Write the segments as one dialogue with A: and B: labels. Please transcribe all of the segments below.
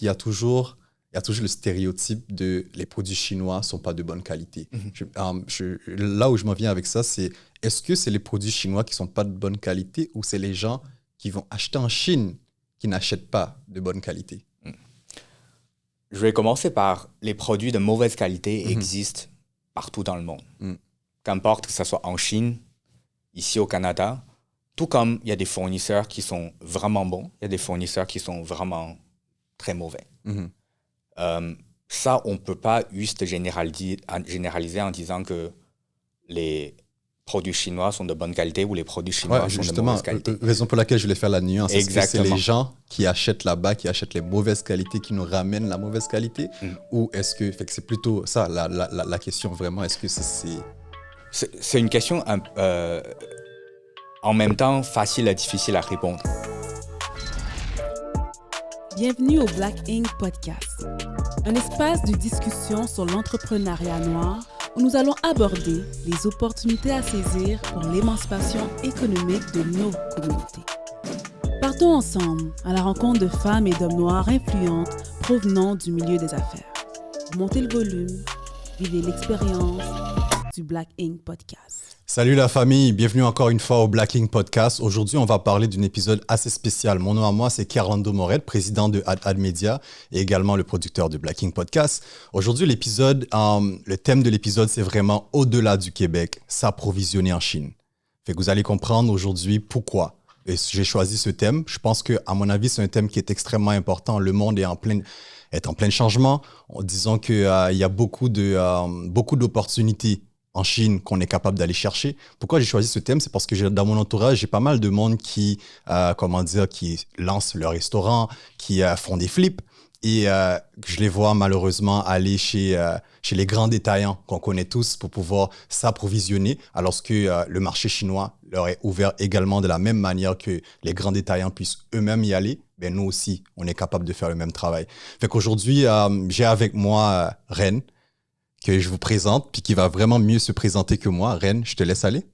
A: qu'il y a toujours le stéréotype de les produits chinois ne sont pas de bonne qualité. Là où je m'en viens avec ça, c'est est-ce que c'est les produits chinois qui ne sont pas de bonne qualité ou c'est les gens qui vont acheter en Chine qui n'achètent pas de bonne qualité?
B: Je vais commencer par les produits de mauvaise qualité existent partout dans le monde. Qu'importe que ce soit en Chine, ici au Canada, tout comme il y a des fournisseurs qui sont vraiment bons, il y a des fournisseurs qui sont vraiment très mauvais. Ça, on ne peut pas juste généraliser en disant que les produits chinois sont de bonne qualité ou les produits chinois sont de mauvaise qualité.
A: Raison pour laquelle je voulais faire la nuance.
B: Exactement.
A: Est-ce que c'est les gens qui achètent là-bas, qui achètent les mauvaises qualités, qui nous ramènent la mauvaise qualité? Ou est-ce que... Fait que c'est plutôt ça, la question vraiment. Est-ce que c'est...
B: C'est une question en même temps facile et difficile à répondre.
C: Bienvenue au Black Ink Podcast, un espace de discussion sur l'entrepreneuriat noir où nous allons aborder les opportunités à saisir pour l'émancipation économique de nos communautés. Partons ensemble à la rencontre de femmes et d'hommes noirs influentes provenant du milieu des affaires. Montez le volume, vivez l'expérience du Black Ink Podcast.
A: Salut la famille, bienvenue encore une fois au Black Ink Podcast. Aujourd'hui, on va parler d'un épisode assez spécial. Mon nom à moi, c'est Carlando Morel, président de Ad Media et également le producteur de Black Ink Podcast. Aujourd'hui, le thème de l'épisode, c'est vraiment au-delà du Québec, s'approvisionner en Chine. Fait que vous allez comprendre aujourd'hui pourquoi j'ai choisi ce thème. Je pense que, à mon avis, c'est un thème qui est extrêmement important. Le monde est en plein changement. Disons qu'il y a beaucoup d'opportunités en Chine qu'on est capable d'aller chercher. Pourquoi j'ai choisi ce thème? C'est parce que dans mon entourage, j'ai pas mal de monde qui lancent leur restaurant, qui font des flips. Et je les vois malheureusement aller chez les grands détaillants qu'on connaît tous pour pouvoir s'approvisionner, alors que le marché chinois leur est ouvert également de la même manière que les grands détaillants puissent eux-mêmes y aller. Ben nous aussi, on est capable de faire le même travail. Fait qu'aujourd'hui, j'ai avec moi Ren, que je vous présente, puis qui va vraiment mieux se présenter que moi. Ren, je te laisse aller.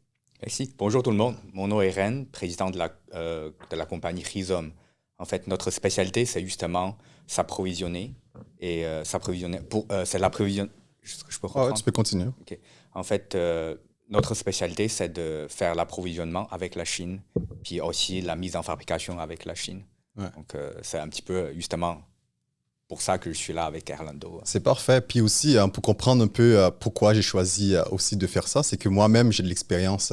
B: Merci. Bonjour tout le monde. Mon nom est Ren, président de la compagnie Rhizome. En fait, notre spécialité, c'est justement s'approvisionner. Et c'est l'approvisionnement. Je peux reprendre?
A: Tu peux continuer.
B: Okay. En fait, notre spécialité, c'est de faire l'approvisionnement avec la Chine, puis aussi la mise en fabrication avec la Chine. Ouais. Donc, c'est un petit peu, justement, pour ça que je suis là avec Carlando.
A: C'est parfait. Puis aussi, pour comprendre un peu pourquoi j'ai choisi aussi de faire ça, c'est que moi-même, j'ai de l'expérience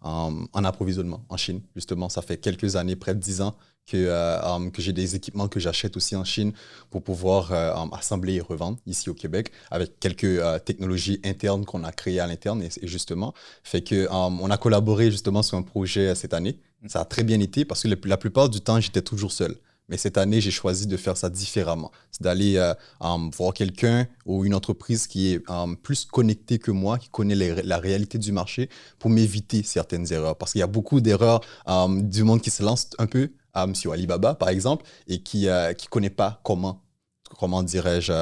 A: en approvisionnement en Chine. Justement, ça fait quelques années, près de 10 ans, que j'ai des équipements que j'achète aussi en Chine pour pouvoir assembler et revendre ici au Québec avec quelques technologies internes qu'on a créées à l'interne. Et justement, fait que on a collaboré justement sur un projet cette année. Ça a très bien été parce que la plupart du temps, j'étais toujours seul. Mais cette année, j'ai choisi de faire ça différemment. C'est d'aller voir quelqu'un ou une entreprise qui est plus connectée que moi, qui connaît la réalité du marché pour m'éviter certaines erreurs. Parce qu'il y a beaucoup d'erreurs du monde qui se lance un peu, sur Alibaba, par exemple, et qui ne connaît pas comment dirais-je,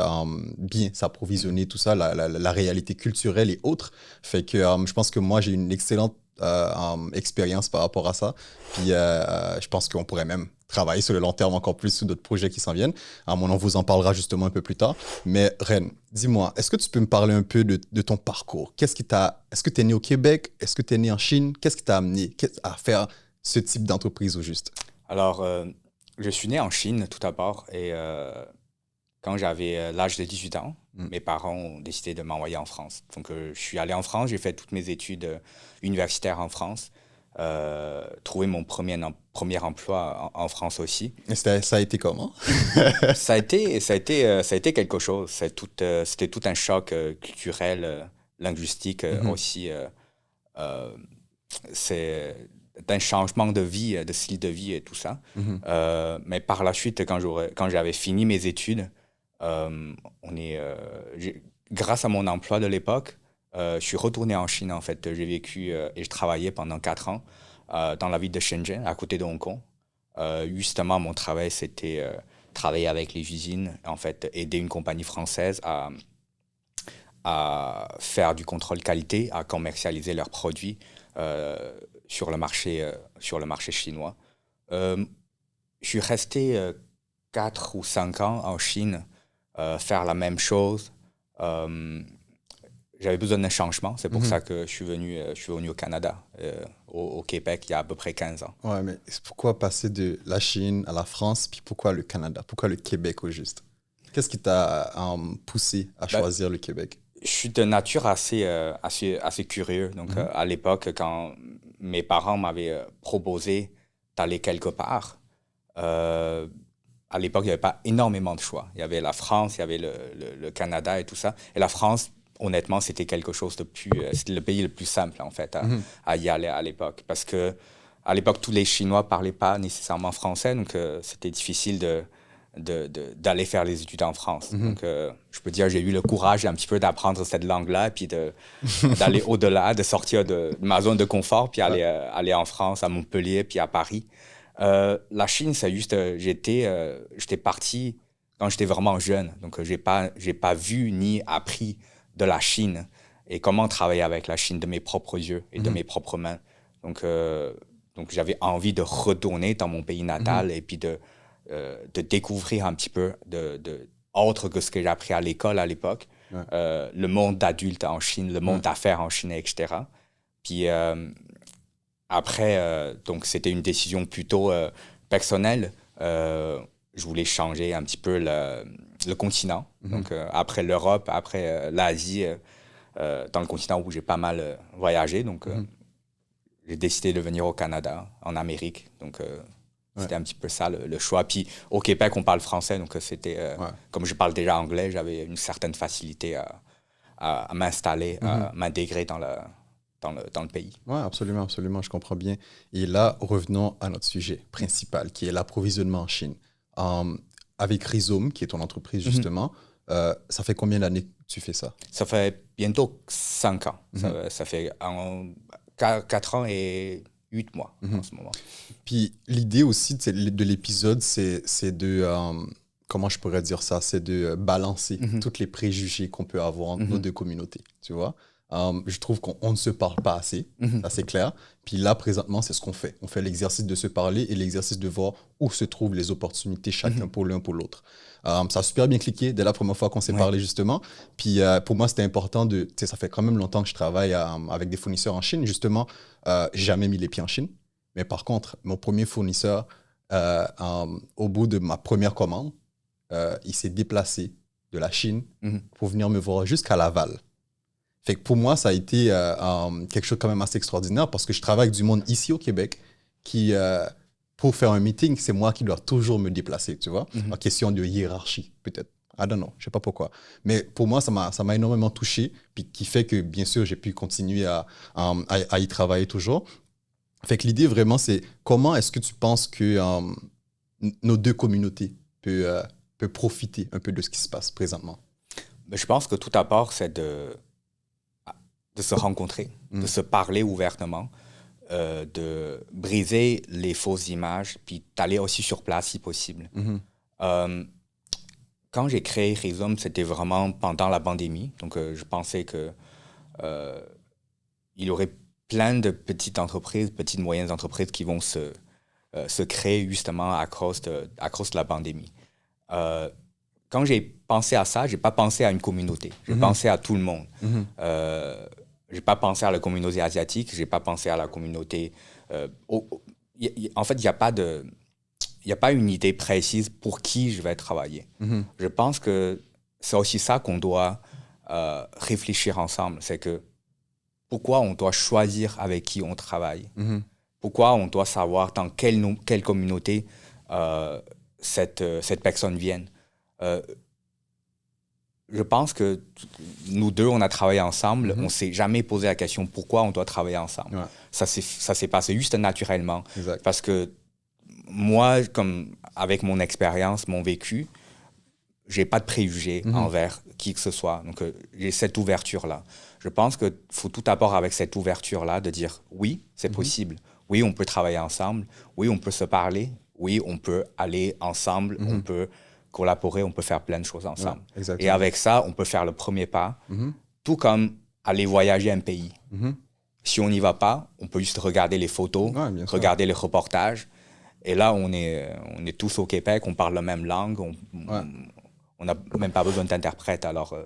A: bien s'approvisionner, tout ça, la réalité culturelle et autres. Fait que je pense que moi, j'ai une excellente expérience par rapport à ça. Puis je pense qu'on pourrait même travailler sur le long terme encore plus sur d'autres projets qui s'en viennent. On vous en parlera justement un peu plus tard. Mais Ren, dis-moi, est-ce que tu peux me parler un peu de ton parcours? Est-ce que tu es né au Québec? Est-ce que tu es né en Chine? Qu'est-ce qui t'a amené à faire ce type d'entreprise au juste?
B: Alors, je suis né en Chine tout d'abord et quand j'avais l'âge de 18 ans, mes parents ont décidé de m'envoyer en France. Donc, je suis allé en France, j'ai fait toutes mes études universitaires en France. Trouver mon premier emploi en France aussi.
A: Et ça a été comment?
B: ça a été quelque chose. C'était tout un choc culturel, linguistique aussi. C'est un changement de vie, de style de vie et tout ça. Mais par la suite, quand j'avais fini mes études, grâce à mon emploi de l'époque, je suis retourné en Chine, en fait. J'ai vécu et je travaillais pendant 4 ans dans la ville de Shenzhen, à côté de Hong Kong. Justement, mon travail, c'était travailler avec les usines, en fait, aider une compagnie française à faire du contrôle qualité, à commercialiser leurs produits sur le marché chinois. Je suis resté 4 ou 5 ans en Chine, faire la même chose. J'avais besoin d'un changement. C'est pour ça que je suis venu au Canada, au Québec, il y a à peu près 15 ans.
A: Ouais, mais pourquoi passer de la Chine à la France, puis pourquoi le Canada? Pourquoi le Québec au juste? Qu'est-ce qui t'a poussé à choisir le Québec?
B: Je suis de nature assez curieux. Donc, à l'époque, quand mes parents m'avaient proposé d'aller quelque part, à l'époque, il n'y avait pas énormément de choix. Il y avait la France, il y avait le Canada et tout ça. Et la France, honnêtement, c'était quelque chose de plus... c'était le pays le plus simple, en fait, à y aller à l'époque. Parce que à l'époque, tous les Chinois ne parlaient pas nécessairement français, donc c'était difficile d'aller faire les études en France. Donc, je peux dire, j'ai eu le courage un petit peu d'apprendre cette langue-là, puis d'aller au-delà, de sortir de ma zone de confort, puis aller en France, à Montpellier, puis à Paris. La Chine, c'est juste, j'étais parti quand j'étais vraiment jeune. Donc, j'ai pas vu ni appris de la Chine et comment travailler avec la Chine de mes propres yeux et de mes propres mains. Donc, j'avais envie de retourner dans mon pays natal et puis de découvrir un petit peu autre que ce que j'ai appris à l'école à l'époque, le monde d'adulte en Chine, le monde d'affaires en Chine, etc. Puis après, donc c'était une décision plutôt personnelle. Je voulais changer un petit peu le continent. Donc après l'Europe, après l'Asie, dans le continent où j'ai pas mal voyagé. Donc j'ai décidé de venir au Canada, en Amérique. Donc c'était un petit peu ça le choix. Puis au Québec, on parle français, donc c'était comme je parle déjà anglais, j'avais une certaine facilité à m'installer, à m'intégrer dans le pays.
A: Oui, absolument, absolument, je comprends bien. Et là, revenons à notre sujet principal, qui est l'approvisionnement en Chine. Avec Rhizome, qui est ton entreprise, justement, ça fait combien d'années que tu fais ça?
B: Ça fait bientôt 5 ans. Ça fait 4 ans et 8 mois en ce moment.
A: Puis l'idée aussi de l'épisode, c'est de... comment je pourrais dire ça? C'est de balancer tous les préjugés qu'on peut avoir entre nos deux communautés, tu vois? Je trouve qu'on ne se parle pas assez, ça c'est clair. Puis là, présentement, c'est ce qu'on fait. On fait l'exercice de se parler et l'exercice de voir où se trouvent les opportunités chacun pour l'un pour l'autre. Ça a super bien cliqué dès la première fois qu'on s'est parlé, justement. Puis pour moi, c'était important de... Tu sais, ça fait quand même longtemps que je travaille avec des fournisseurs en Chine. Justement, j'ai jamais mis les pieds en Chine. Mais par contre, mon premier fournisseur, au bout de ma première commande, il s'est déplacé de la Chine pour venir me voir jusqu'à Laval. Fait que pour moi, ça a été quelque chose quand même assez extraordinaire parce que je travaille avec du monde ici au Québec qui, pour faire un meeting, c'est moi qui dois toujours me déplacer, tu vois, en question de hiérarchie, peut-être. I don't know, je sais pas pourquoi. Mais pour moi, ça m'a énormément touché, puis qui fait que, bien sûr, j'ai pu continuer à y travailler toujours. Fait que l'idée, vraiment, c'est comment est-ce que tu penses que nos deux communautés peuvent profiter un peu de ce qui se passe présentement?
B: Je pense que tout d'abord, c'est de se rencontrer, de se parler ouvertement, de briser les fausses images, puis d'aller aussi sur place si possible. Quand j'ai créé Rhizome, c'était vraiment pendant la pandémie. Donc, je pensais qu'il y aurait plein de petites entreprises, petites moyennes entreprises qui vont se créer justement à cause de la pandémie. Quand j'ai pensé à ça, je n'ai pas pensé à une communauté. J'ai pensé à tout le monde. Je n'ai pas pensé à la communauté asiatique, je n'ai pas pensé à la communauté... en fait, il n'y a pas une idée précise pour qui je vais travailler. Je pense que c'est aussi ça qu'on doit réfléchir ensemble. C'est que pourquoi on doit choisir avec qui on travaille? Pourquoi on doit savoir dans quelle communauté cette personne vient? Je pense que nous deux, on a travaillé ensemble. On ne s'est jamais posé la question pourquoi on doit travailler ensemble. Ça s'est passé juste naturellement.
A: Exact.
B: Parce que moi, comme avec mon expérience, mon vécu, je n'ai pas de préjugés envers qui que ce soit. Donc, j'ai cette ouverture-là. Je pense qu'il faut tout d'abord, avec cette ouverture-là, de dire oui, c'est possible. Oui, on peut travailler ensemble. Oui, on peut se parler. Oui, on peut aller ensemble. On peut collaborer, on peut faire plein de choses ensemble. Et avec ça, on peut faire le premier pas, tout comme aller voyager un pays. Si on n'y va pas, on peut juste regarder les photos, regarder les reportages, Et là, on est tous au Québec, on parle la même langue, on n'a même pas besoin d'interprète. Alors,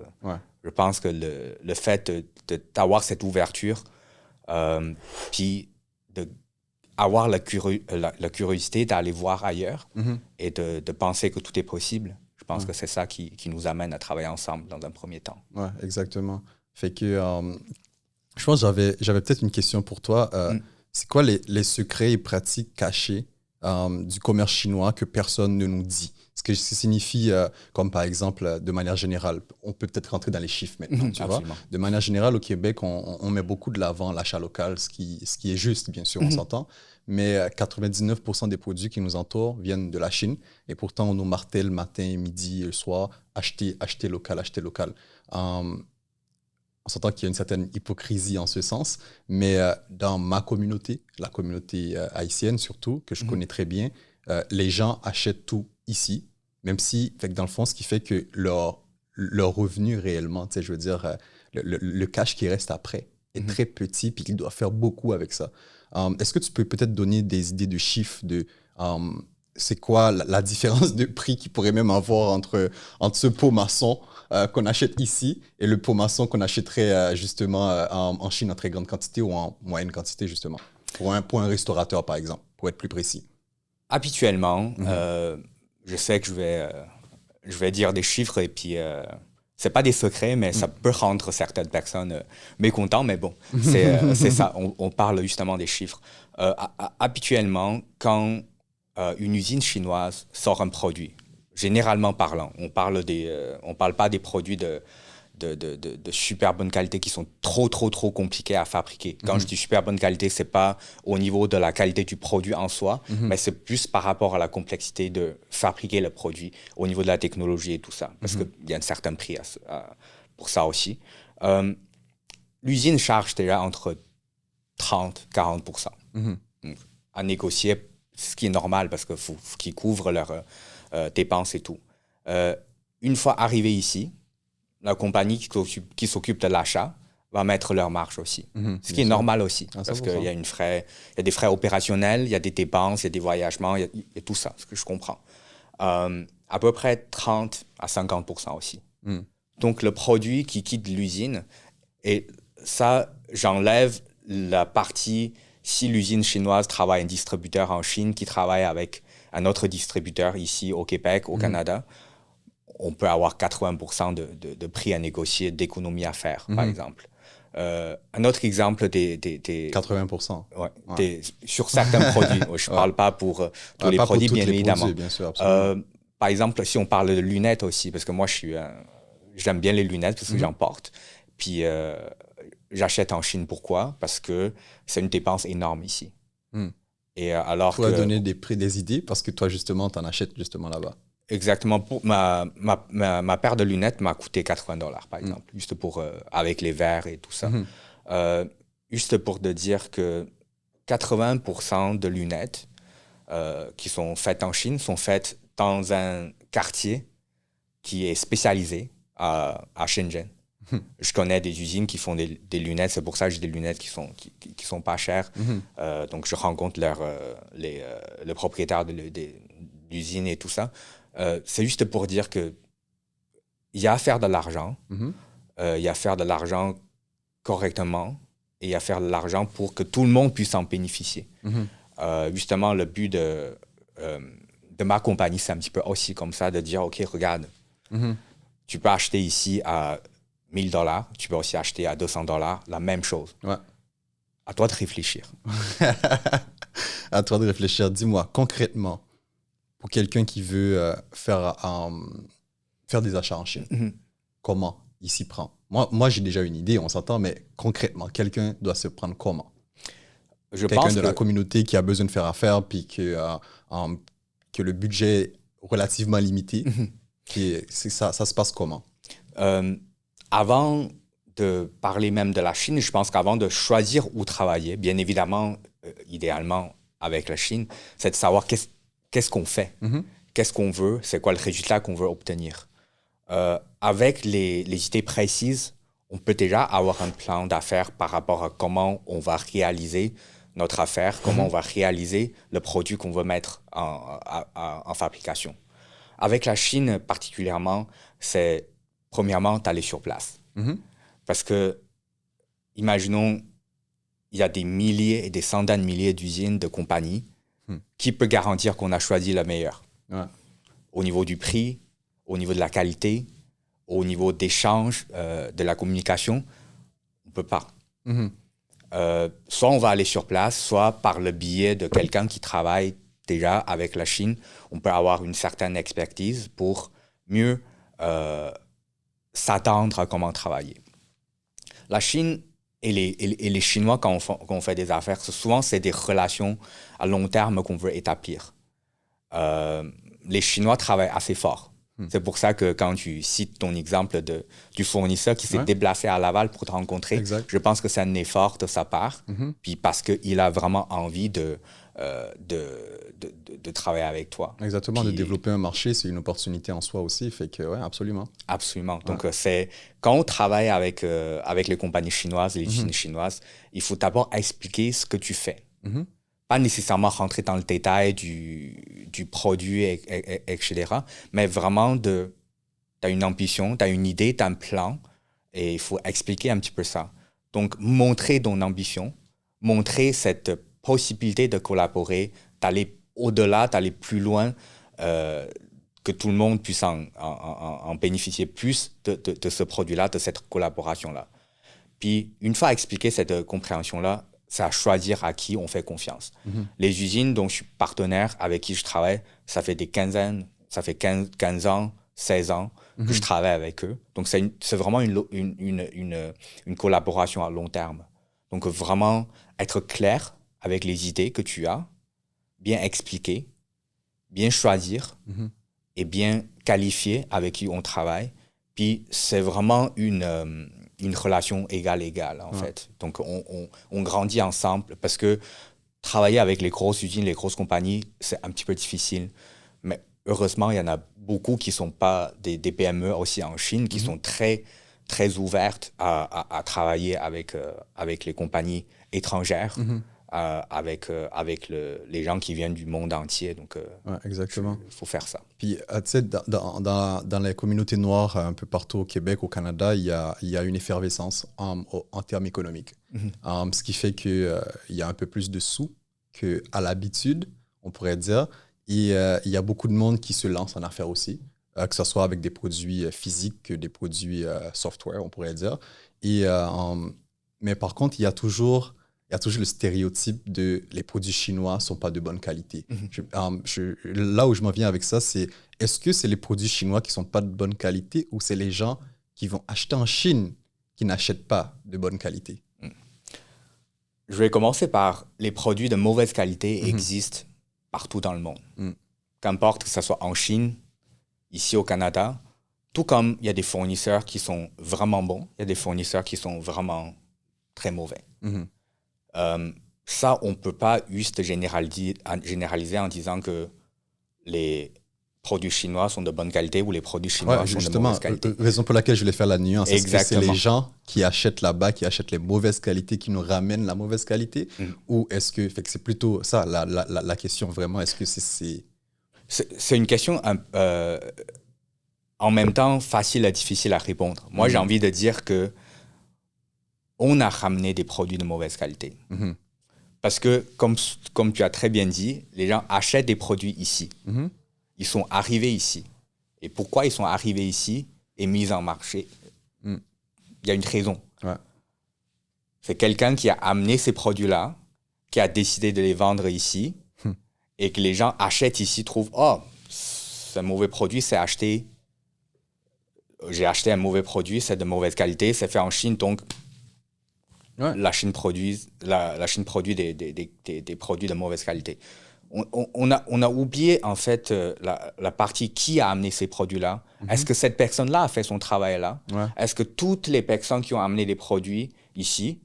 B: je pense que le fait d'avoir cette ouverture, puis d'avoir la curiosité d'aller voir ailleurs et de penser que tout est possible, je pense que c'est ça qui nous amène à travailler ensemble dans un premier temps.
A: Oui, exactement. Fait que je pense que j'avais peut-être une question pour toi. C'est quoi les secrets et pratiques cachés du commerce chinois que personne ne nous dit? Ce que ça signifie, comme par exemple, de manière générale, on peut peut-être rentrer dans les chiffres maintenant, tu vois. De manière générale, au Québec, on met beaucoup de l'avant l'achat local, ce qui est juste, bien sûr, on s'entend. Mais 99% des produits qui nous entourent viennent de la Chine. Et pourtant, on nous martèle matin, midi, le soir, acheter local, acheter local. On s'entend qu'il y a une certaine hypocrisie en ce sens, mais dans ma communauté, la communauté haïtienne surtout, que je connais très bien, les gens achètent tout ici, même si, fait que dans le fond, ce qui fait que leur revenu réellement, tu sais, je veux dire, le cash qui reste après est très petit, puis qu'ils doivent faire beaucoup avec ça. Est-ce que tu peux peut-être donner des idées de chiffres de c'est quoi la différence de prix qu'il pourrait même avoir entre ce pot maçon qu'on achète ici et le pot maçon qu'on achèterait justement en Chine en très grande quantité ou en moyenne quantité, justement, pour un restaurateur, par exemple, pour être plus précis?
B: Habituellement, je sais que je vais dire des chiffres et puis c'est pas des secrets, mais ça peut rendre certaines personnes mécontentes, mais bon, c'est ça, on parle justement des chiffres. Habituellement, quand une usine chinoise sort un produit, généralement parlant, on parle pas des produits de super bonne qualité qui sont trop compliqués à fabriquer. Quand je dis super bonne qualité, c'est pas au niveau de la qualité du produit en soi, mais c'est plus par rapport à la complexité de fabriquer le produit, au niveau de la technologie et tout ça, parce qu'il y a un certain prix pour ça aussi. L'usine charge déjà entre 30-40% à négocier, ce qui est normal parce qu'il faut qu'ils couvrent leurs dépenses et tout. Une fois arrivé ici, la compagnie qui s'occupe de l'achat va mettre leur marge aussi. Ce qui est normal aussi, parce qu'il y a des frais opérationnels, il y a des dépenses, il y a des voyagements, il y a tout ça, ce que je comprends. À peu près 30-50% aussi. Donc, le produit qui quitte l'usine, et ça, j'enlève la partie, si l'usine chinoise travaille un distributeur en Chine qui travaille avec un autre distributeur ici au Québec, au Canada, on peut avoir 80% de prix à négocier, d'économie à faire, par exemple. Un autre exemple des
A: 80%.
B: Sur certains produits. Je ne parle pas pour tous les produits, bien évidemment.
A: Produits, bien sûr, absolument.
B: Par exemple, si on parle de lunettes aussi, parce que moi, j'aime bien les lunettes parce que j'en porte. Puis, j'achète en Chine. Pourquoi? Parce que c'est une dépense énorme ici. Et alors
A: tu vas donner des idées parce que toi, justement, tu en achètes justement là-bas.
B: Exactement. Pour ma paire de lunettes m'a coûté $80, par exemple, juste pour, avec les verres et tout ça. Juste pour te dire que 80% de lunettes qui sont faites en Chine sont faites dans un quartier qui est spécialisé à Shenzhen. Je connais des usines qui font des lunettes, c'est pour ça que j'ai des lunettes qui sont pas chères. Donc, je rencontre le propriétaire de l'usine et tout ça. C'est juste pour dire qu'il y a à faire de l'argent, il y a à faire de l'argent correctement et il y a à faire de l'argent pour que tout le monde puisse en bénéficier. Justement, le but de ma compagnie, c'est un petit peu aussi comme ça, de dire, OK, regarde, tu peux acheter ici à $1,000, tu peux aussi acheter à $200, la même chose. À toi de réfléchir.
A: À toi de réfléchir. Dis-moi, concrètement, pour quelqu'un qui veut faire des achats en Chine, comment il s'y prend? Moi, j'ai déjà une idée, on s'entend, mais concrètement, quelqu'un doit se prendre comment? Quelqu'un de la communauté qui a besoin de faire affaire, puis que le budget est relativement limité. Ça se passe comment?
B: Avant de parler même de la Chine, je pense qu'avant de choisir où travailler, bien évidemment, idéalement avec la Chine, c'est de savoir qu'est-ce qu'on fait, qu'est-ce qu'on veut, c'est quoi le résultat qu'on veut obtenir. Avec les idées précises, on peut déjà avoir un plan d'affaires par rapport à comment on va réaliser notre affaire, comment on va réaliser le produit qu'on veut mettre en fabrication. Avec la Chine particulièrement, c'est premièrement d'aller sur place. Parce que, imaginons, il y a des milliers et des centaines de milliers d'usines, de compagnies. Qui peut garantir qu'on a choisi la meilleure? Au niveau du prix, au niveau de la qualité, au niveau d'échange, de la communication, on ne peut pas. Soit on va aller sur place, soit par le biais de quelqu'un qui travaille déjà avec la Chine, on peut avoir une certaine expertise pour mieux s'attendre à comment travailler. La Chine et les Chinois, quand on fait des affaires, souvent, c'est des relations à long terme qu'on veut établir. Les Chinois travaillent assez fort. C'est pour ça que quand tu cites ton exemple du fournisseur qui s'est déplacé à Laval pour te rencontrer, je pense que c'est un effort de sa part, puis parce qu'il a vraiment envie de travailler avec toi.
A: Exactement, puis, de développer un marché, c'est une opportunité en soi aussi, fait que, absolument.
B: Absolument. Donc, quand on travaille avec les compagnies chinoises, les usines chinoises, il faut d'abord expliquer ce que tu fais. Pas nécessairement rentrer dans le détail du produit, etc., mais vraiment, tu as une ambition, tu as une idée, tu as un plan, et il faut expliquer un petit peu ça. Donc, montrer ton ambition, montrer cette possibilité de collaborer, d'aller au-delà, d'aller plus loin, que tout le monde puisse en bénéficier plus de ce produit-là, de cette collaboration-là. Puis, une fois expliqué cette compréhension-là, c'est à choisir à qui on fait confiance. Les usines dont je suis partenaire, avec qui je travaille, ça fait 15 ans, 16 ans que je travaille avec eux. Donc, c'est vraiment une collaboration à long terme. Donc, vraiment être clair avec les idées que tu as, bien expliquer, bien choisir et bien qualifier avec qui on travaille. Puis, c'est vraiment une relation égale-égale, en fait. Donc, on grandit ensemble parce que travailler avec les grosses usines, les grosses compagnies, c'est un petit peu difficile. Mais heureusement, il y en a beaucoup qui ne sont pas des PME aussi en Chine, qui sont très, très ouvertes à travailler avec les compagnies étrangères, avec les gens qui viennent du monde entier. Donc,
A: exactement.
B: Il faut faire ça.
A: Puis, tu sais, dans les communautés noires, un peu partout au Québec, au Canada, il y a une effervescence en termes économiques. Ce qui fait qu'il y a un peu plus de sous qu'à l'habitude, on pourrait dire. Et il y a beaucoup de monde qui se lance en affaires aussi, que ce soit avec des produits physiques que des produits software, on pourrait dire. Mais par contre, il y a toujours le stéréotype de les produits chinois ne sont pas de bonne qualité. Là où je m'en viens avec ça, c'est est-ce que c'est les produits chinois qui ne sont pas de bonne qualité ou c'est les gens qui vont acheter en Chine qui n'achètent pas de bonne qualité?
B: Je vais commencer par les produits de mauvaise qualité existent partout dans le monde. Qu'importe que ce soit en Chine, ici au Canada, tout comme il y a des fournisseurs qui sont vraiment bons, il y a des fournisseurs qui sont vraiment très mauvais. Ça, on ne peut pas juste généraliser en disant que les produits chinois sont de bonne qualité ou les produits chinois sont de mauvaise qualité.
A: Raison pour laquelle je voulais faire la nuance. Est-ce que c'est les gens qui achètent là-bas, qui achètent les mauvaises qualités, qui nous ramènent la mauvaise qualité? Ou est-ce que c'est plutôt ça, la question vraiment, est-ce que c'est...
B: C'est une question en même temps facile et difficile à répondre. Moi, j'ai envie de dire que on a ramené des produits de mauvaise qualité. Parce que, comme tu as très bien dit, les gens achètent des produits ici. Ils sont arrivés ici. Et pourquoi ils sont arrivés ici et mis en marché? Il y a une raison. C'est quelqu'un qui a amené ces produits-là, qui a décidé de les vendre ici, et que les gens achètent ici, trouvent « Oh, c'est un mauvais produit, c'est acheté. J'ai acheté un mauvais produit, c'est de mauvaise qualité, c'est fait en Chine, donc... » La Chine produit des produits de mauvaise qualité. On a oublié, en fait, la partie qui a amené ces produits-là. Est-ce que cette personne-là a fait son travail-là? Est-ce que toutes les personnes qui ont amené les produits ici,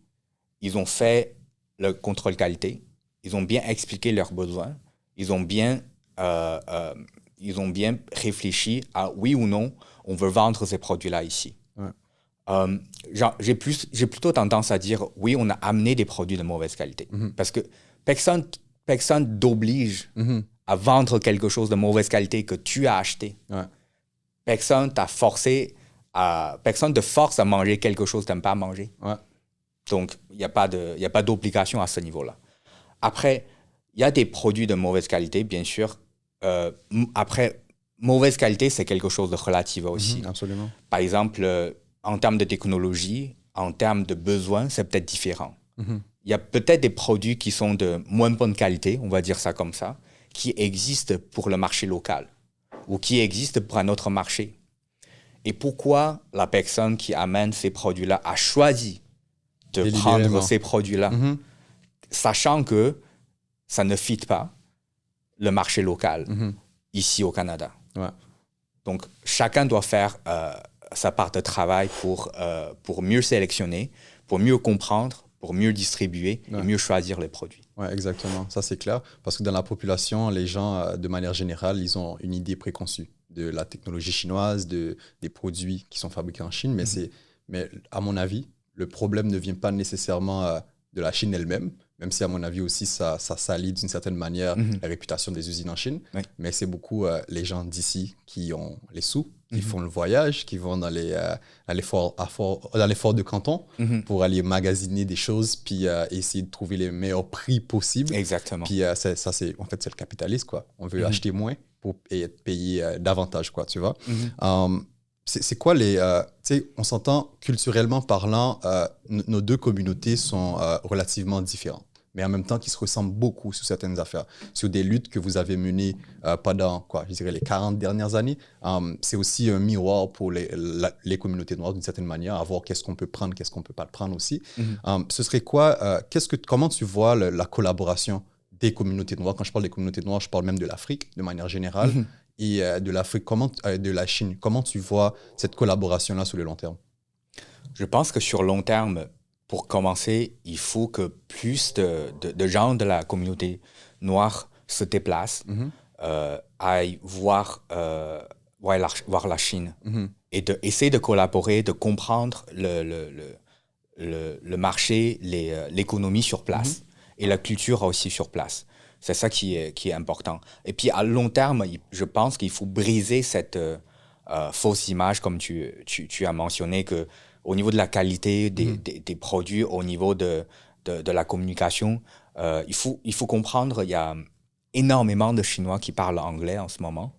B: ils ont fait le contrôle qualité? Ils ont bien expliqué leurs besoins? Ils ont bien réfléchi à oui ou non, on veut vendre ces produits-là ici? J'ai plutôt tendance à dire oui, on a amené des produits de mauvaise qualité. Parce que personne t'oblige à vendre quelque chose de mauvaise qualité que tu as acheté.
A: Ouais.
B: Personne te force à manger quelque chose que tu n'aimes pas manger.
A: Ouais.
B: Donc, il n'y a pas d'obligation à ce niveau-là. Après, il y a des produits de mauvaise qualité, bien sûr. Après, mauvaise qualité, c'est quelque chose de relatif aussi.
A: Absolument.
B: Par exemple, en termes de technologie, en termes de besoins, c'est peut-être différent. Il y a peut-être des produits qui sont de moins bonne qualité, on va dire ça comme ça, qui existent pour le marché local ou qui existent pour un autre marché. Et pourquoi la personne qui amène ces produits-là a choisi de prendre ces produits-là, sachant que ça ne fit pas le marché local ici au Canada.
A: Ouais.
B: Donc, chacun doit faire sa part de travail pour mieux sélectionner, pour mieux comprendre, pour mieux distribuer et mieux choisir les produits.
A: Oui, exactement. Ça, c'est clair. Parce que dans la population, les gens, de manière générale, ils ont une idée préconçue de la technologie chinoise, des produits qui sont fabriqués en Chine. Mais à mon avis, le problème ne vient pas nécessairement de la Chine elle-même, même si à mon avis aussi, ça salit d'une certaine manière la réputation des usines en Chine. Oui. Mais c'est beaucoup les gens d'ici qui ont les sous, qui font le voyage, qui vont dans les forts de canton pour aller magasiner des choses, puis essayer de trouver les meilleurs prix possibles.
B: Exactement.
A: Puis c'est le capitalisme, quoi. On veut acheter moins pour être payé davantage, quoi, tu vois. C'est quoi les... tu sais, on s'entend culturellement parlant, nos deux communautés sont relativement différentes, mais en même temps qui se ressemblent beaucoup sur certaines affaires. Sur des luttes que vous avez menées pendant, je dirais, les 40 dernières années, c'est aussi un miroir pour les communautés noires d'une certaine manière, à voir qu'est-ce qu'on peut prendre, qu'est-ce qu'on ne peut pas prendre aussi. Ce serait quoi, comment tu vois la collaboration des communautés noires? Quand je parle des communautés noires, je parle même de l'Afrique, de manière générale, et de l'Afrique, de la Chine. Comment tu vois cette collaboration-là sur le long terme?
B: Je pense que sur long terme, pour commencer, il faut que plus de gens de la communauté noire se déplacent, aillent voir la Chine et essayer de collaborer, de comprendre le marché, l'économie sur place et la culture aussi sur place. C'est ça qui est important. Et puis, à long terme, je pense qu'il faut briser cette fausse image, comme tu as mentionné, qu'au niveau de la qualité des produits, au niveau de la communication, il faut comprendre, il y a énormément de Chinois qui parlent anglais en ce moment,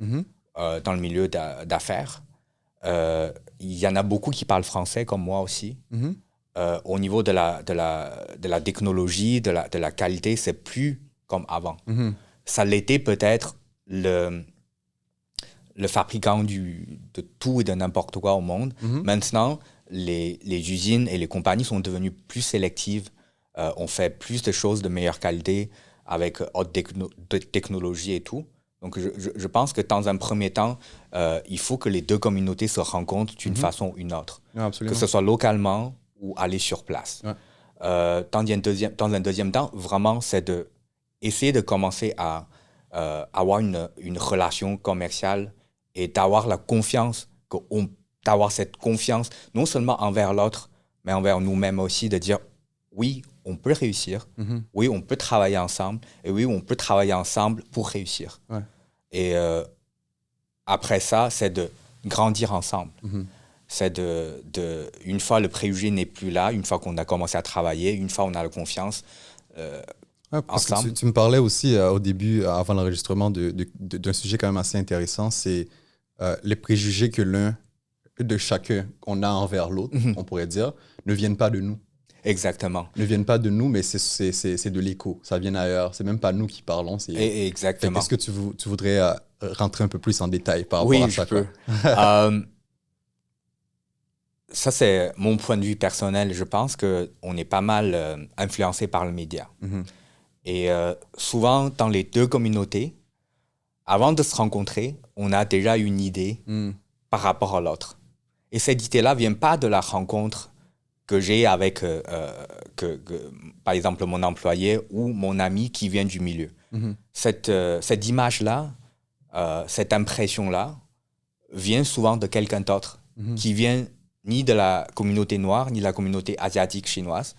B: dans le milieu d'affaires. Il y en a beaucoup qui parlent français, comme moi aussi. Au niveau de la technologie, de la qualité, c'est plus comme avant. Ça l'était peut-être le fabricant de tout et de n'importe quoi au monde. Maintenant, les usines et les compagnies sont devenues plus sélectives. On fait plus de choses de meilleure qualité avec haute technologie et tout. Donc, je pense que dans un premier temps, il faut que les deux communautés se rencontrent d'une façon ou une autre.
A: Absolument.
B: Que ce soit localement ou aller sur place. Ouais. Dans un deuxième temps, vraiment, c'est essayer de commencer à avoir une relation commerciale et d'avoir la confiance, d'avoir cette confiance, non seulement envers l'autre, mais envers nous-mêmes aussi, de dire oui, on peut réussir, oui, on peut travailler ensemble, et oui, on peut travailler ensemble pour réussir. Ouais. Et après ça, c'est de grandir ensemble. C'est une fois le préjugé n'est plus là, une fois qu'on a commencé à travailler, une fois on a la confiance,
A: parce que tu me parlais aussi au début, avant l'enregistrement, d'un sujet quand même assez intéressant, c'est les préjugés que de chacun qu'on a envers l'autre, on pourrait dire, ne viennent pas de nous.
B: Exactement.
A: Ne viennent pas de nous, mais c'est de l'écho. Ça vient ailleurs. C'est même pas nous qui parlons.
B: Exactement.
A: Est-ce que tu voudrais rentrer un peu plus en détail par rapport à ça?
B: Oui, je peux. Ça, c'est mon point de vue personnel. Je pense qu'on est pas mal influencé par le média. Et souvent, dans les deux communautés, avant de se rencontrer, on a déjà une idée par rapport à l'autre. Et cette idée-là ne vient pas de la rencontre que j'ai avec, par exemple, mon employé ou mon ami qui vient du milieu. Cette image-là, cette impression-là, vient souvent de quelqu'un d'autre qui vient ni de la communauté noire, ni de la communauté asiatique chinoise.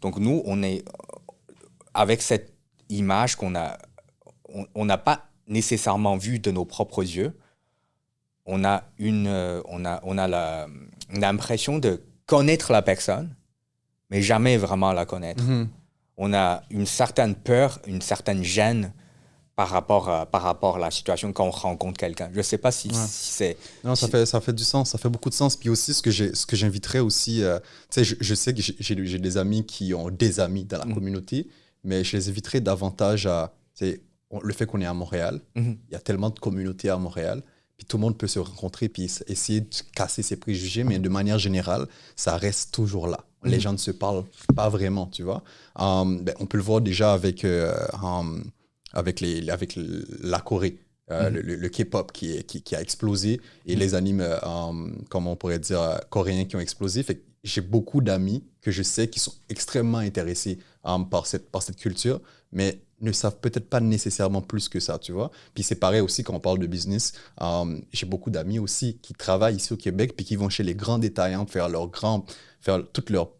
B: Donc nous, on est avec cette images qu'on a, on n'a pas nécessairement vues de nos propres yeux. On a l'impression de connaître la personne, mais jamais vraiment la connaître. On a une certaine peur, une certaine gêne par rapport à la situation quand on rencontre quelqu'un. Je ne sais pas si c'est...
A: Non, ça fait du sens, ça fait beaucoup de sens. Puis aussi, ce que j'inviterais aussi, tu sais, je sais que j'ai des amis qui ont des amis dans la communauté, mais je les inviterais davantage à, le fait qu'on est à Montréal, il y a tellement de communautés à Montréal, puis tout le monde peut se rencontrer puis essayer de casser ses préjugés, mais de manière générale, ça reste toujours là. Les gens ne se parlent pas vraiment, tu vois. On peut le voir déjà avec la Corée, le K-pop qui a explosé et les animes, comme on pourrait dire, coréens qui ont explosé. Fait que j'ai beaucoup d'amis que je sais qui sont extrêmement intéressés par cette culture, mais ne savent peut-être pas nécessairement plus que ça, tu vois. Puis c'est pareil aussi quand on parle de business. J'ai beaucoup d'amis aussi qui travaillent ici au Québec puis qui vont chez les grands détaillants faire tous leurs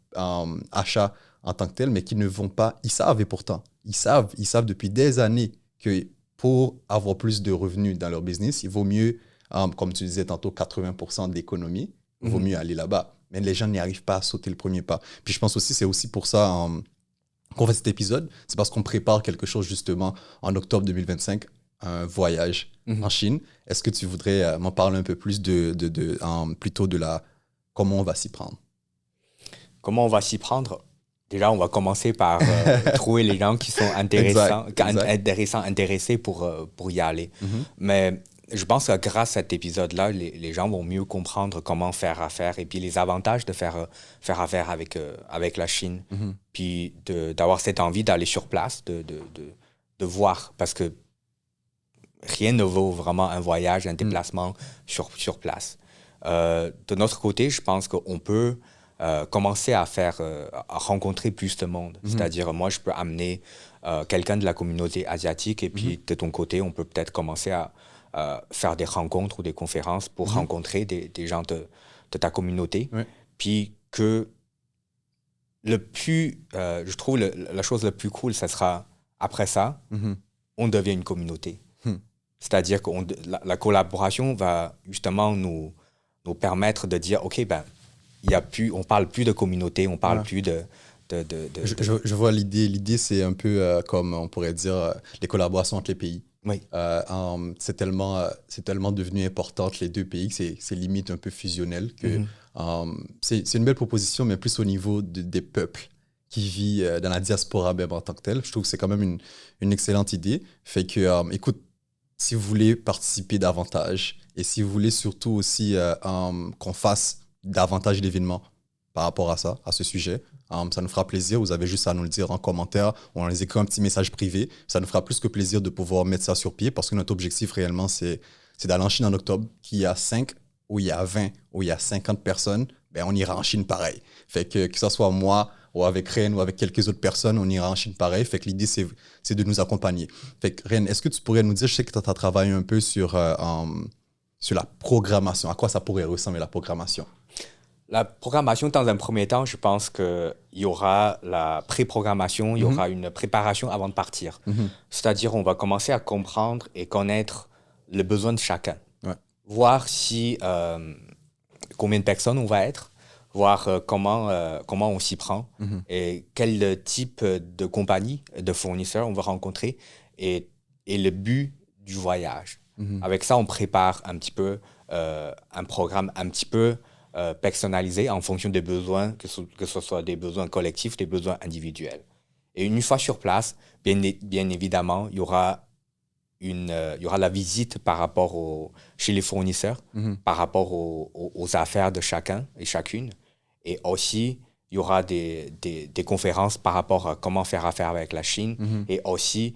A: achats en tant que tel, mais qui ne vont pas, ils savent et pourtant, ils savent depuis des années que pour avoir plus de revenus dans leur business, il vaut mieux, comme tu disais tantôt, 80% de l'économie, il vaut mieux aller là-bas. Mais les gens n'y arrivent pas à sauter le premier pas. Puis je pense aussi, c'est aussi pour ça qu'on fait cet épisode, c'est parce qu'on prépare quelque chose justement en octobre 2025, un voyage en Chine. Est-ce que tu voudrais m'en parler un peu plus plutôt de comment on va s'y prendre?
B: Comment on va s'y prendre? Déjà, on va commencer par trouver les gens qui sont intéressés pour y aller. Mais je pense que grâce à cet épisode-là, les gens vont mieux comprendre comment faire affaire et puis les avantages de faire affaire avec la Chine. Puis d'avoir cette envie d'aller sur place, de voir. Parce que rien ne vaut vraiment un voyage, un déplacement sur place. De notre côté, je pense qu'on peut commencer à rencontrer plus de monde. C'est-à-dire, moi, je peux amener quelqu'un de la communauté asiatique et puis de ton côté, on peut peut-être commencer à faire des rencontres ou des conférences pour rencontrer des gens de ta communauté. Puis que je trouve la chose la plus cool, ça sera après ça, on devient une communauté. C'est-à-dire que la collaboration va justement nous permettre de dire, OK, on parle plus de communauté, on parle plus de...
A: Je vois l'idée. L'idée, c'est un peu comme on pourrait dire les collaborations entre les pays.
B: Oui.
A: C'est tellement devenu important entre les deux pays que c'est limite un peu fusionnel. C'est une belle proposition, mais plus au niveau des peuples qui vivent dans la diaspora même en tant que tel. Je trouve que c'est quand même une excellente idée. Fait que, écoute, si vous voulez participer davantage et si vous voulez surtout aussi qu'on fasse davantage d'événements par rapport à ça, à ce sujet, ça nous fera plaisir. Vous avez juste à nous le dire en commentaire ou en les écrivant un petit message privé. Ça nous fera plus que plaisir de pouvoir mettre ça sur pied parce que notre objectif réellement, c'est d'aller en Chine en octobre, qu'il y a 5 ou il y a 20 ou il y a 50 personnes, on ira en Chine pareil. Fait que ce soit moi ou avec Ren ou avec quelques autres personnes, on ira en Chine pareil. Fait que l'idée, c'est de nous accompagner. Fait que Ren, est-ce que tu pourrais nous dire, je sais que tu as travaillé un peu sur la programmation. À quoi ça pourrait ressembler la programmation?
B: La programmation, dans un premier temps, je pense qu'il y aura la pré-programmation, il y aura une préparation avant de partir. C'est-à-dire, on va commencer à comprendre et connaître les besoins de chacun. Voir combien de personnes on va être, voir comment on s'y prend et quel type de compagnie, de fournisseurs on va rencontrer et le but du voyage. Avec ça, on prépare un petit peu un programme un petit peu personnalisé en fonction des besoins, que ce soit des besoins collectifs, des besoins individuels. Et une fois sur place, bien évidemment, il y aura la visite par rapport chez les fournisseurs, par rapport aux affaires de chacun et chacune. Et aussi, il y aura des conférences par rapport à comment faire affaire avec la Chine et aussi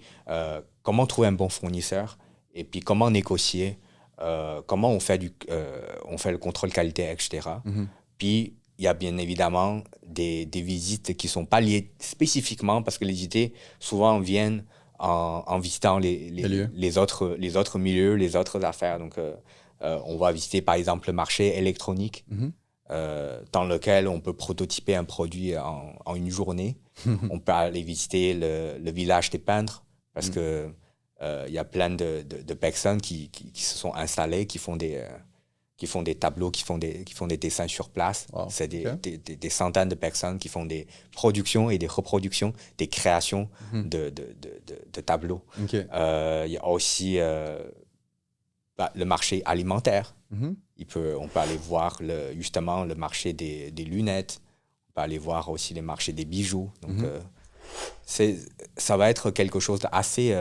B: comment trouver un bon fournisseur et puis comment négocier, comment on fait le contrôle qualité, etc. Puis, il y a bien évidemment des visites qui ne sont pas liées spécifiquement parce que les idées souvent viennent en visitant les autres milieux, les autres affaires. Donc, on va visiter par exemple le marché électronique dans lequel on peut prototyper un produit en une journée. On peut aller visiter le village des peintres Parce que il y a plein de personnes qui se sont installées, qui font des tableaux, qui font des dessins sur place.
A: Wow.
B: C'est des centaines de personnes qui font des productions et des reproductions, des créations de tableaux.
A: OK.
B: Il y a aussi le marché alimentaire. On peut aller voir justement le marché des lunettes. On peut aller voir aussi les marchés des bijoux. Donc, ça va être quelque chose d'assez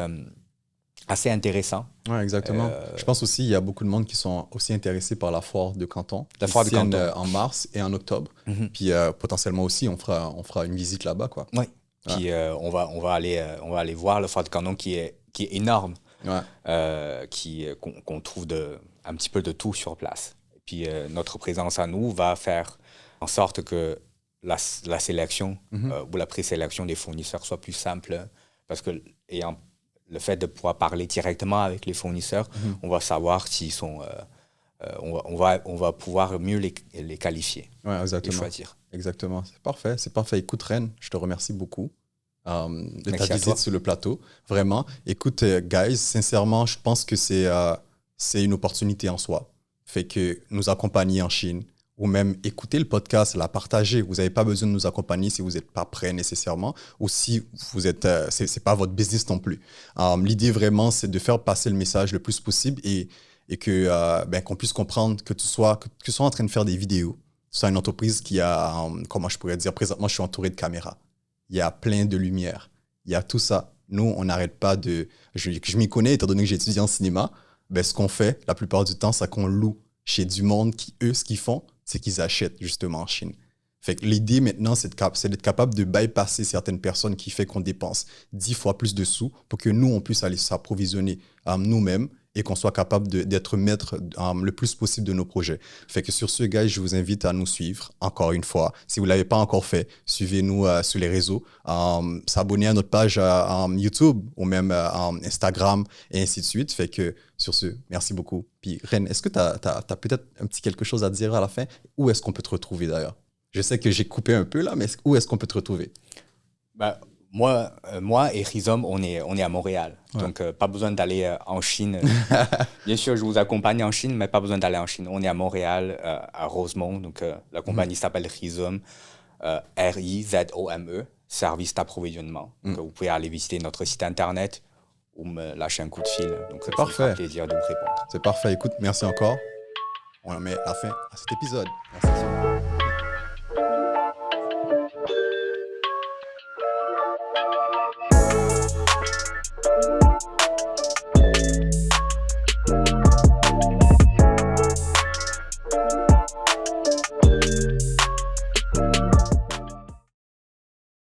B: assez intéressant.
A: Oui, exactement. Je pense aussi qu'il y a beaucoup de monde qui sont aussi intéressés par la foire de Canton.
B: La foire de Canton.
A: En mars et en octobre. Puis potentiellement aussi, on fera une visite là-bas, quoi.
B: Oui. Puis on va aller voir la foire de Canton qui est énorme. Ouais. Qu'on trouve un petit peu de tout sur place. Et puis notre présence à nous va faire en sorte que la sélection ou la présélection des fournisseurs soit plus simple, parce que le fait de pouvoir parler directement avec les fournisseurs, on va savoir s'ils sont... on va pouvoir mieux les qualifier et choisir.
A: Exactement. C'est parfait. Écoute, Ren, je te remercie beaucoup de ta visite sur le plateau. Vraiment. Écoute, guys, sincèrement, je pense que c'est une opportunité en soi. Fait que nous accompagner en Chine, ou même écouter le podcast, la partager. Vous n'avez pas besoin de nous accompagner si vous n'êtes pas prêt nécessairement, ou si vous êtes, c'est pas votre business non plus. L'idée vraiment, c'est de faire passer le message le plus possible et que qu'on puisse comprendre que tu sois en train de faire des vidéos. C'est une entreprise qui a, comment je pourrais dire, présentement, je suis entouré de caméras. Il y a plein de lumière. Il y a tout ça. Nous, on n'arrête pas de... Je m'y connais, étant donné que j'ai étudié en cinéma. Ce qu'on fait, la plupart du temps, c'est qu'on loue chez du monde qui, eux, ce qu'ils font, c'est qu'ils achètent justement en Chine. Fait que l'idée maintenant, c'est d'être capable de bypasser certaines personnes qui fait qu'on dépense 10 fois plus de sous pour que nous, on puisse aller s'approvisionner nous-mêmes et qu'on soit capable d'être maître le plus possible de nos projets. Fait que sur ce, guys, je vous invite à nous suivre encore une fois. Si vous ne l'avez pas encore fait, suivez-nous sur les réseaux. S'abonner à notre page YouTube ou même Instagram et ainsi de suite. Fait que sur ce, merci beaucoup. Puis Ren, est-ce que tu as peut-être un petit quelque chose à dire à la fin? Où est-ce qu'on peut te retrouver d'ailleurs? Je sais que j'ai coupé un peu là, mais où est-ce qu'on peut te retrouver?
B: Moi et Rhizome, on est à Montréal. Ouais. Donc, pas besoin d'aller en Chine. Bien sûr, je vous accompagne en Chine, mais pas besoin d'aller en Chine. On est à Montréal, à Rosemont. Donc, la compagnie s'appelle Rhizome, RIZOME, service d'approvisionnement. Donc, vous pouvez aller visiter notre site internet ou me lâcher un coup de fil. Donc,
A: c'est parfait. Ça me fera
B: plaisir de vous répondre.
A: C'est parfait. Écoute, merci encore. On met la fin à cet épisode. Merci.